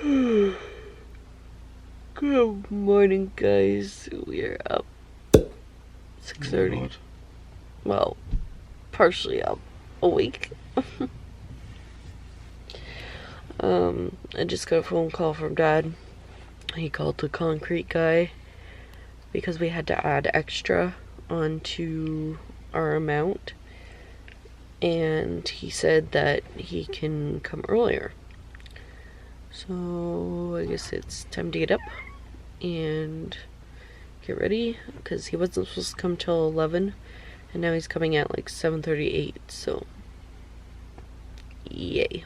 Good morning, guys. We are up 6:30. Well, partially up, awake. I just got a phone call from Dad. He called the concrete guy because we had to add extra onto our amount, and he said that he can come earlier. So I guess it's time to get up and get ready, because he wasn't supposed to come till 11 and now he's coming at like 7:38, so yay.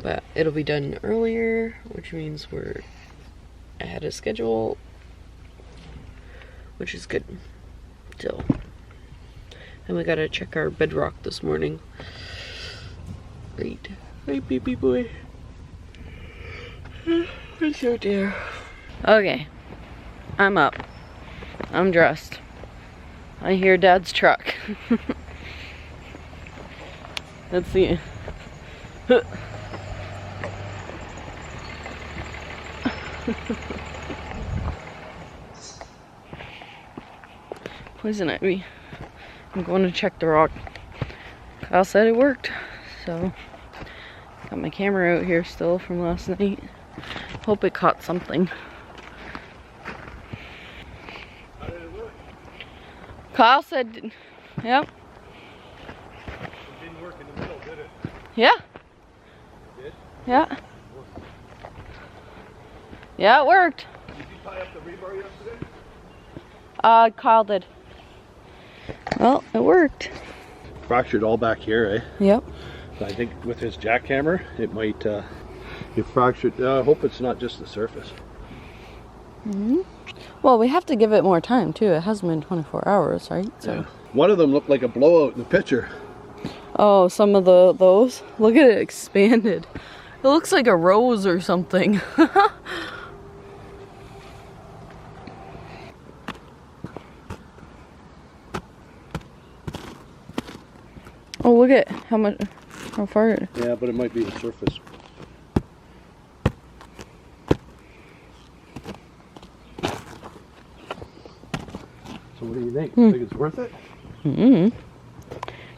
But it'll be done earlier, which means we're ahead of schedule, which is good. So, and we gotta check our bedrock this morning. Right, baby boy. It's so dear. Okay, I'm up. I'm dressed. I hear Dad's truck. Let's see. Poison ivy. I'm going to check the rock. Kyle said it worked, so got my camera out here still from last night. Hope it caught something. How did it work? Kyle said, yep. It didn't work in the middle, did it? Yeah. It did? Yeah. Yeah, it worked. Did you tie up the rebar yesterday? Kyle did. Well, it worked. Fractured all back here, eh? Yep. I think with his jackhammer, it might get fractured. I hope it's not just the surface. Well, we have to give it more time too. It hasn't been 24 hours, right? So. Yeah. One of them looked like a blowout in the picture. Oh, some of those. Look at it expanded. It looks like a rose or something. Oh, look at how far it. Yeah, but it might be the surface. So what do you think? Think it's worth it?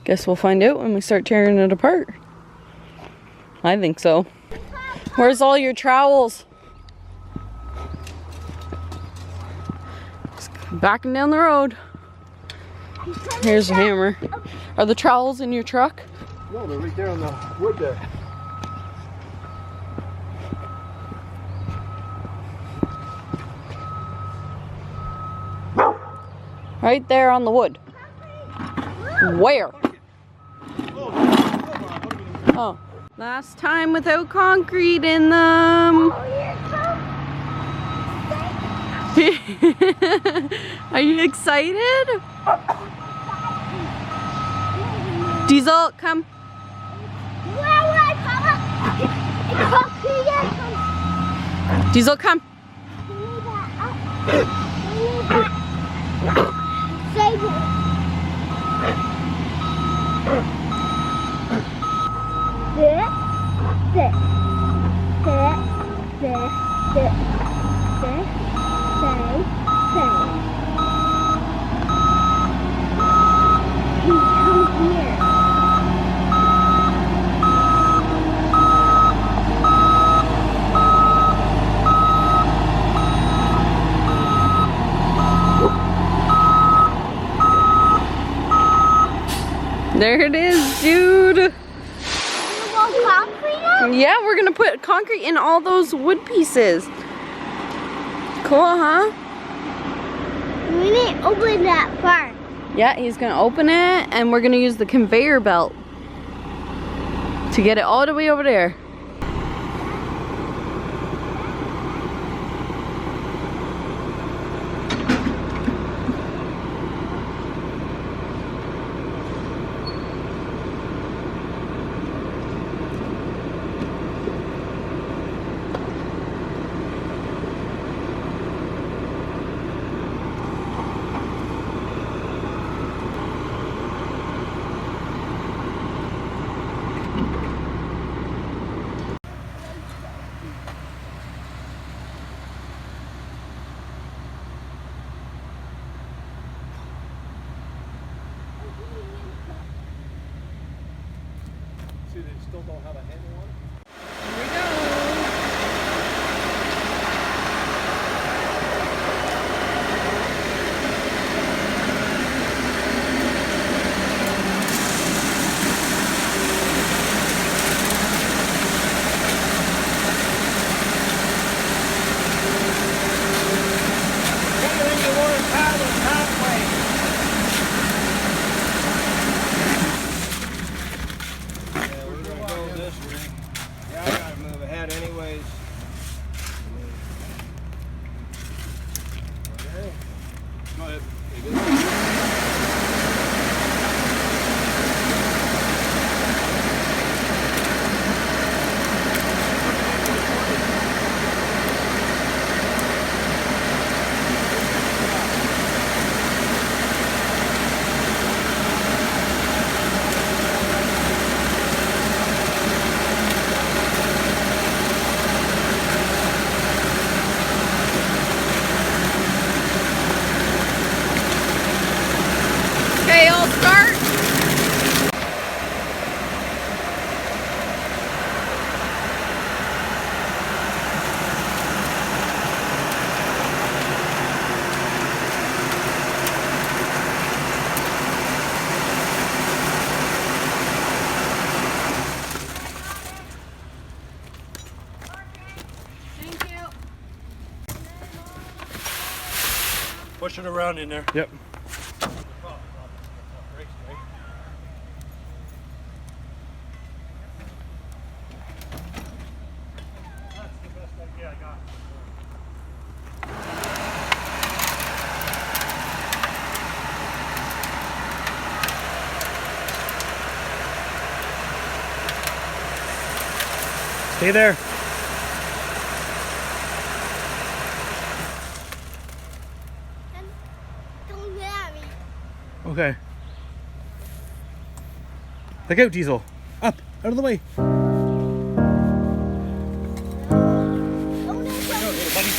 Guess we'll find out when we start tearing it apart. I think so. Where's all your trowels? Just backing down the road. Here's a hammer. Are the trowels in your truck? No, they're right there on the wood there. Right there on the wood. Where? Oh. Last time without concrete in them. Are you excited? Diesel, come. Diesel, come. There it is, dude. You want concrete? Yeah, we're gonna put concrete in all those wood pieces. Cool, huh? We need to open that part. Yeah, he's gonna open it, and we're gonna use the conveyor belt to get it all the way over there. still don't have a handle on it. Here we go. Okay, I'll start. Thank you. Push it around in there. Yep. Stay there. Don't get at me. Okay. Look out, Diesel. Up. Out of the way. Don't let Out, little buddy.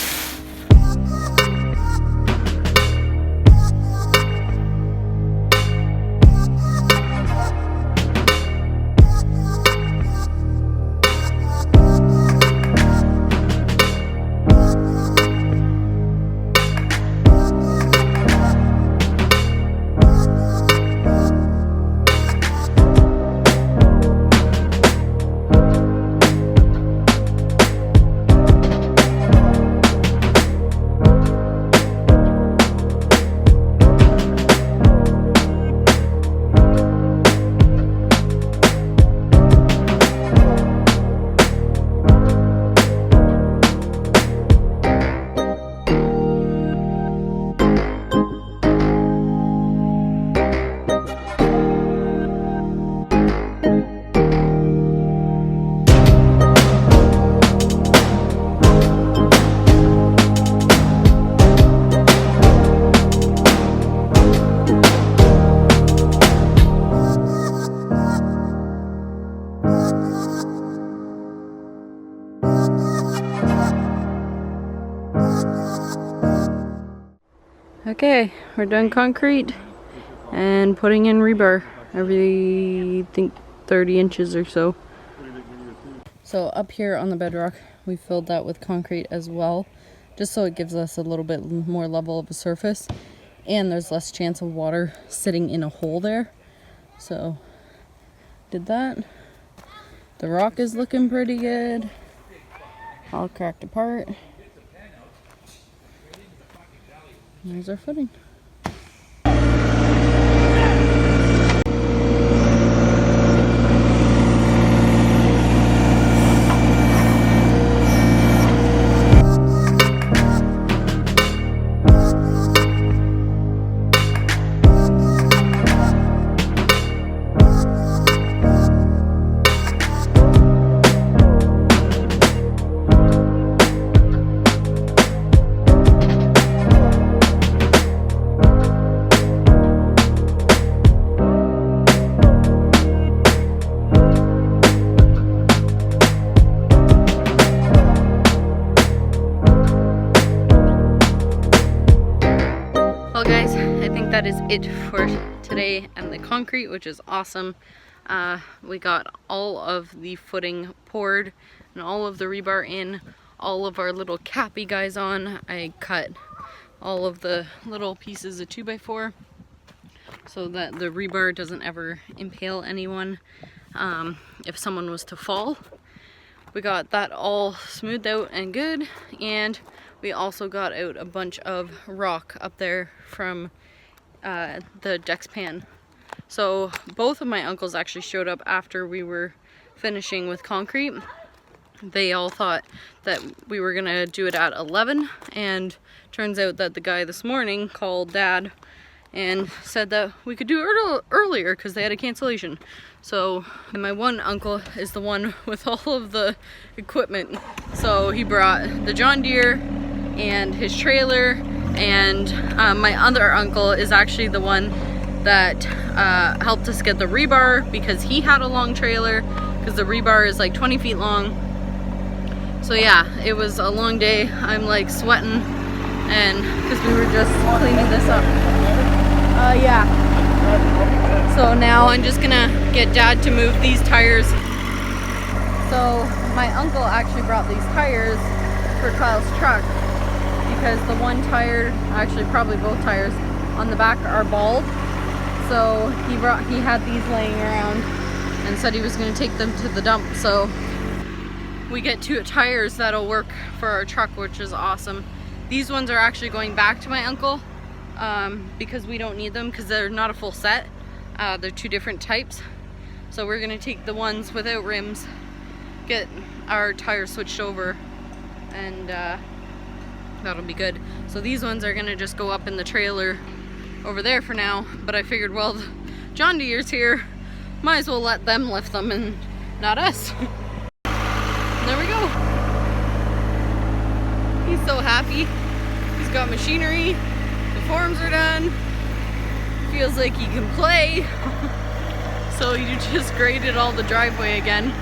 Okay, we're done concrete and putting in rebar every, I think, 30 inches or so. So up here on the bedrock, we filled that with concrete as well, just so it gives us a little bit more level of a surface, and there's less chance of water sitting in a hole there. So did that. The rock is looking pretty good, all cracked apart. There's our footing. Well guys, I think that is it for today and the concrete, which is awesome. We got all of the footing poured and all of the rebar in, all of our little cappy guys on. I cut all of the little pieces of 2x4 so that the rebar doesn't ever impale anyone if someone was to fall. We got that all smoothed out and good, and we also got out a bunch of rock up there from the Dexpan. So both of my uncles actually showed up after we were finishing with concrete. They all thought that we were gonna do it at 11, and turns out that the guy this morning called Dad and said that we could do it earlier because they had a cancellation. So, and my one uncle is the one with all of the equipment. So he brought the John Deere and his trailer, and my other uncle is actually the one that helped us get the rebar because he had a long trailer, because the rebar is like 20 feet long. So yeah, it was a long day. I'm like sweating, and because we were just cleaning this up. Yeah. So now I'm just gonna get Dad to move these tires. So my uncle actually brought these tires for Kyle's truck because the one tire, actually probably both tires on the back are bald. So he had these laying around and said he was gonna take them to the dump. So we get 2 tires that'll work for our truck, which is awesome. These ones are actually going back to my uncle because we don't need them because they're not a full set. They're 2 different types. So we're gonna take the ones without rims, get our tires switched over, and that'll be good. So these ones are gonna just go up in the trailer over there for now, but I figured, well, John Deere's here, might as well let them lift them and not us. There we go. He's so happy. He's got machinery, the forms are done, feels like he can play. So he just graded all the driveway again,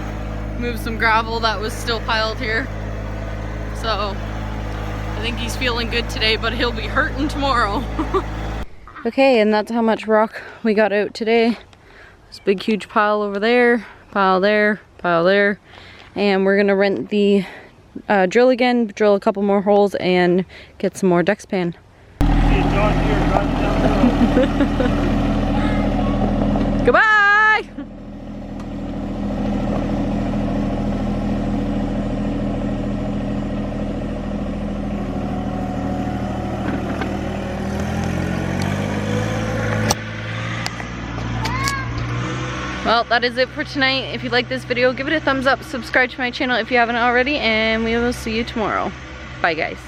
moved some gravel that was still piled here. So I think he's feeling good today, but he'll be hurting tomorrow. Okay, and that's how much rock we got out today. This big huge pile over there, pile there, pile there. And we're gonna rent the drill again, drill a couple more holes, and get some more Dexpan. Goodbye! Well, that is it for tonight. If you like this video, give it a thumbs up, subscribe to my channel if you haven't already, and we will see you tomorrow. Bye, guys.